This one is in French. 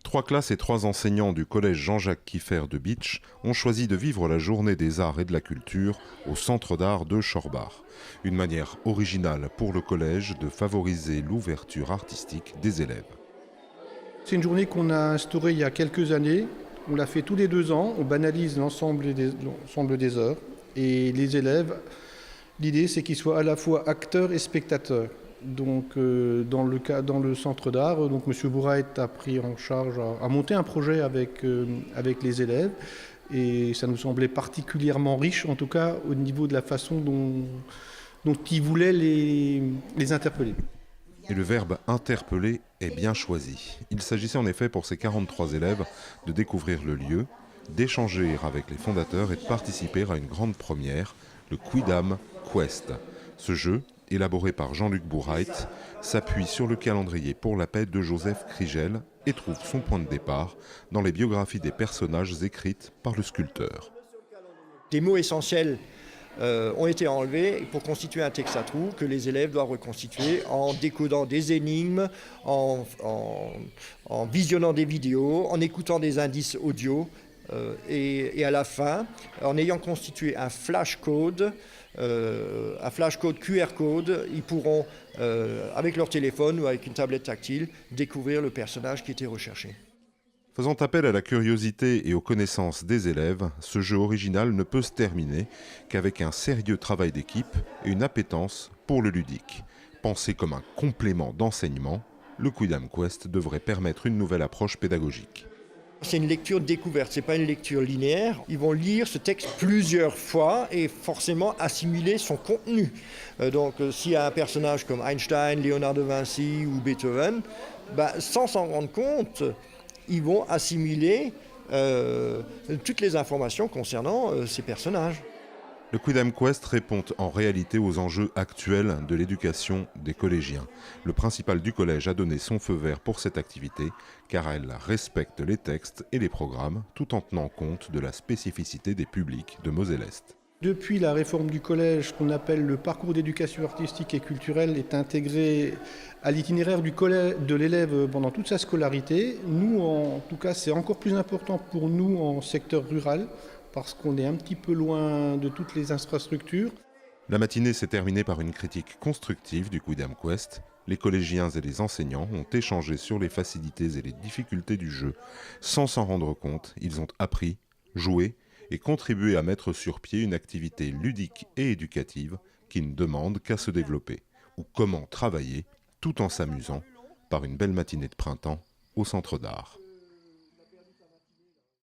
3 classes et 3 enseignants du collège Jean-Jacques Kieffer de Bitche ont choisi de vivre la journée des arts et de la culture au centre d'art de Schorbach. Une manière originale pour le collège de favoriser l'ouverture artistique des élèves. C'est une journée qu'on a instaurée il y a quelques années. On l'a fait tous les 2 ans. On banalise l'ensemble des heures. Et les élèves, l'idée c'est qu'ils soient à la fois acteurs et spectateurs. Donc, dans le centre d'art, donc M. Bourrait a pris en charge, a monté un projet avec les élèves, et ça nous semblait particulièrement riche, en tout cas au niveau de la façon dont il voulait les interpeller. Et le verbe « interpeller » est bien choisi. Il s'agissait en effet pour ces 43 élèves de découvrir le lieu, d'échanger avec les fondateurs et de participer à une grande première, le Quidam Quest. Ce jeu, élaboré par Jean-Luc Bourrait, s'appuie sur le calendrier pour la paix de Joseph Krigel et trouve son point de départ dans les biographies des personnages écrites par le sculpteur. Des mots essentiels ont été enlevés pour constituer un texte à trous que les élèves doivent reconstituer en décodant des énigmes, en visionnant des vidéos, en écoutant des indices audio et à la fin, en ayant constitué un flashcode QR code, ils pourront, avec leur téléphone ou avec une tablette tactile, découvrir le personnage qui était recherché. Faisant appel à la curiosité et aux connaissances des élèves, ce jeu original ne peut se terminer qu'avec un sérieux travail d'équipe et une appétence pour le ludique. Pensé comme un complément d'enseignement, le Quidam Quest devrait permettre une nouvelle approche pédagogique. C'est une lecture découverte, ce n'est pas une lecture linéaire. Ils vont lire ce texte plusieurs fois et forcément assimiler son contenu. Donc s'il y a un personnage comme Einstein, Léonard de Vinci ou Beethoven, sans s'en rendre compte, ils vont assimiler toutes les informations concernant ces personnages. Le Quidam Quest répond en réalité aux enjeux actuels de l'éducation des collégiens. Le principal du collège a donné son feu vert pour cette activité car elle respecte les textes et les programmes tout en tenant compte de la spécificité des publics de Moselle-Est. Depuis la réforme du collège, ce qu'on appelle le parcours d'éducation artistique et culturelle est intégré à l'itinéraire de l'élève pendant toute sa scolarité. Nous, en tout cas, c'est encore plus important pour nous en secteur rural, parce qu'on est un petit peu loin de toutes les infrastructures. La matinée s'est terminée par une critique constructive du Quidam Quest. Les collégiens et les enseignants ont échangé sur les facilités et les difficultés du jeu. Sans s'en rendre compte, ils ont appris, joué et contribué à mettre sur pied une activité ludique et éducative qui ne demande qu'à se développer. Ou comment travailler tout en s'amusant par une belle matinée de printemps au centre d'art.